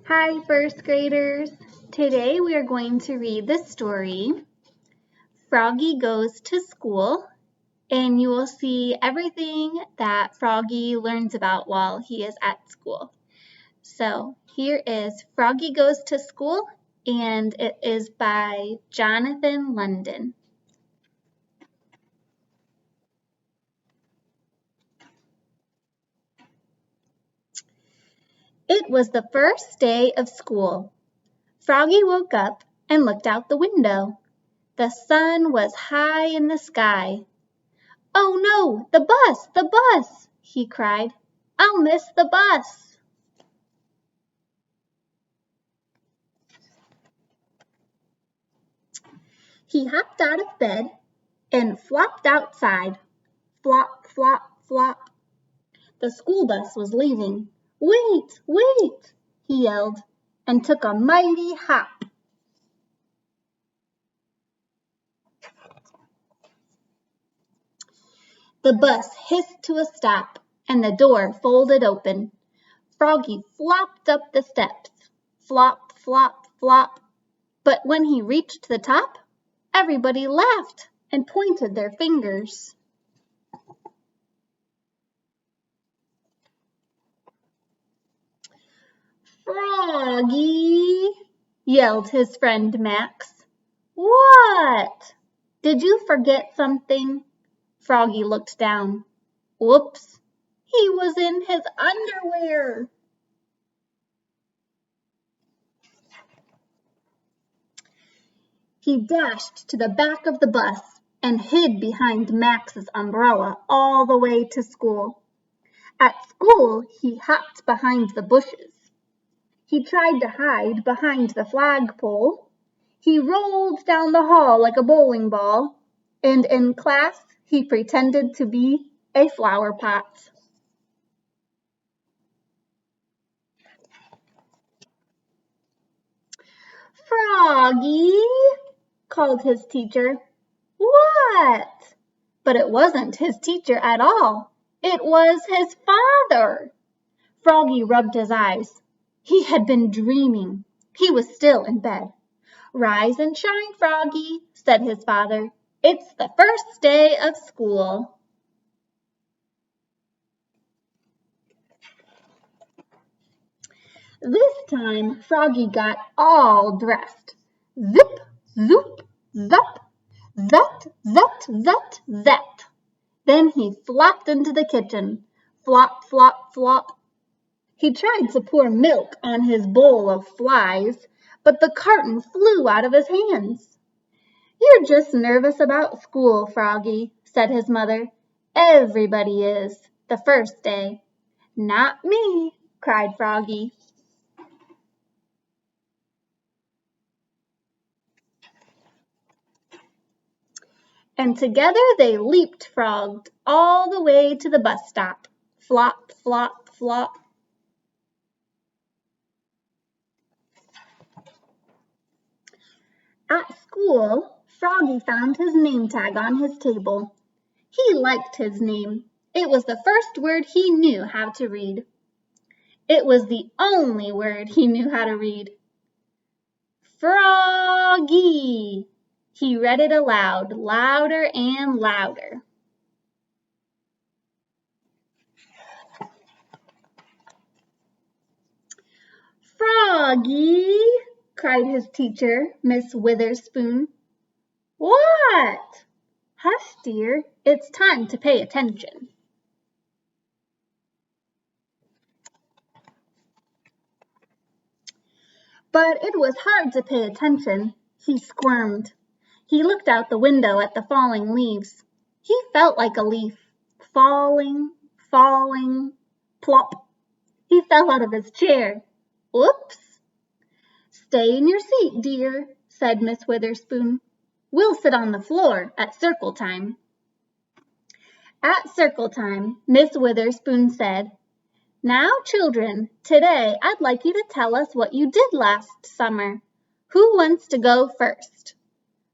Hi, first graders. Today we are going to read the story, Froggy Goes to School, and you will see everything that Froggy learns about while he is at school. So here is Froggy Goes to School, and it is by Jonathan London. It was the first day of school. Froggy woke up and looked out the window. The sun was high in the sky. "Oh no, the bus!" he cried. "I'll miss the bus." He hopped out of bed and flopped outside. Flop, flop, flop. The school bus was leaving. "Wait, wait!" he yelled, and took a mighty hop. The bus hissed to a stop, and the door folded open. Froggy flopped up the steps. Flop, flop, flop. But when he reached the top, everybody laughed and pointed their fingers. "Froggy!" yelled his friend Max. "What? Did you forget something?" Froggy looked down. Whoops! He was in his underwear. He dashed to the back of the bus and hid behind Max's umbrella all the way to school. At school, he hopped behind the bushes. He tried to hide behind the flagpole. He rolled down the hall like a bowling ball, and in class, he pretended to be a flower pot. "Froggy!" called his teacher. "What?" But it wasn't his teacher at all. It was his father. Froggy rubbed his eyes. He had been dreaming. He was still in bed. "Rise and shine, Froggy," said his father. "It's the first day of school." This time, Froggy got all dressed. Zip, zoop, zup, zut, zut, zut, zet. Then he flopped into the kitchen. Flop, flop, flop. He tried to pour milk on his bowl of flies, but the carton flew out of his hands. "You're just nervous about school, Froggy," said his mother. "Everybody is, the first day." "Not me," cried Froggy. And together they leapfrogged all the way to the bus stop. Flop, flop, flop. At school, Froggy found his name tag on his table. He liked his name. It was the first word he knew how to read. It was the only word he knew how to read. Froggy! He read it aloud, louder and louder. "Froggy!" cried his teacher, Miss Witherspoon. "What?" "Hush, dear. It's time to pay attention." But it was hard to pay attention. He squirmed. He looked out the window at the falling leaves. He felt like a leaf. Falling, falling, plop. He fell out of his chair. Whoops! "Stay in your seat, dear," said Miss Witherspoon. "We'll sit on the floor at circle time." At circle time, Miss Witherspoon said, "Now, children, today I'd like you to tell us what you did last summer. Who wants to go first?"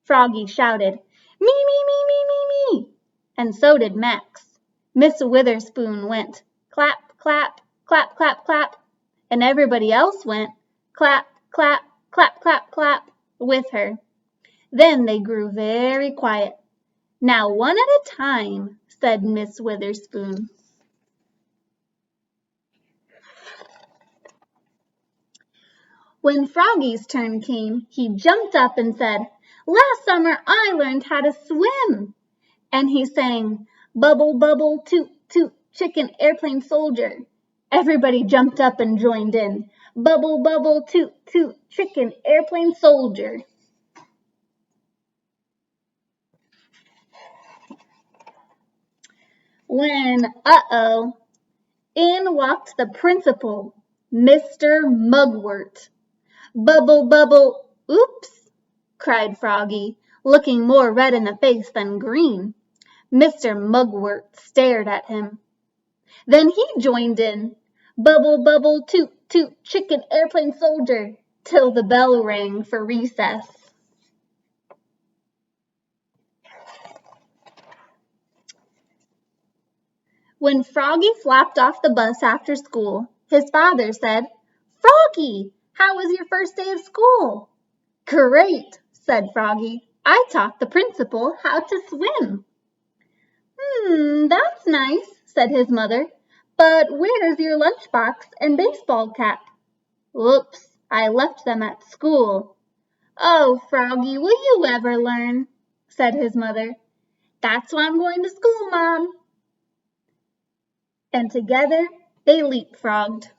Froggy shouted, "Me, me, me, me, me, me." And so did Max. Miss Witherspoon went, "Clap, clap, clap, clap, clap." And everybody else went, clap, clap, clap, clap, clap with her. Then they grew very quiet. Now one at a time, said Miss Witherspoon. When Froggy's turn came, he jumped up and said, "Last summer I learned how to swim." And he sang, "Bubble, bubble, toot, toot, chicken airplane soldier." Everybody jumped up and joined in. Bubble, bubble, toot, toot, chicken airplane soldier. When, in walked the principal, Mr. Mugwort. "Bubble, bubble, oops!" cried Froggy, looking more red in the face than green. Mr. Mugwort stared at him. Then he joined in, "Bubble, bubble, toot, toot, chicken airplane soldier," till the bell rang for recess. When Froggy flapped off the bus after school, his father said, "Froggy, how was your first day of school?" "Great," said Froggy. "I taught the principal how to swim." That's nice," said his mother. "But where's your lunchbox and baseball cap?" "Oops, I left them at school." "Oh, Froggy, will you ever learn?" said his mother. "That's why I'm going to school, Mom." And together they leapfrogged.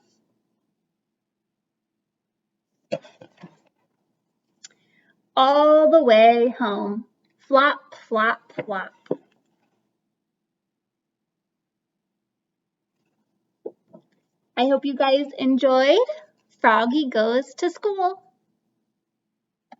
All the way home. Flop, flop, flop. I hope you guys enjoyed Froggy Goes to School.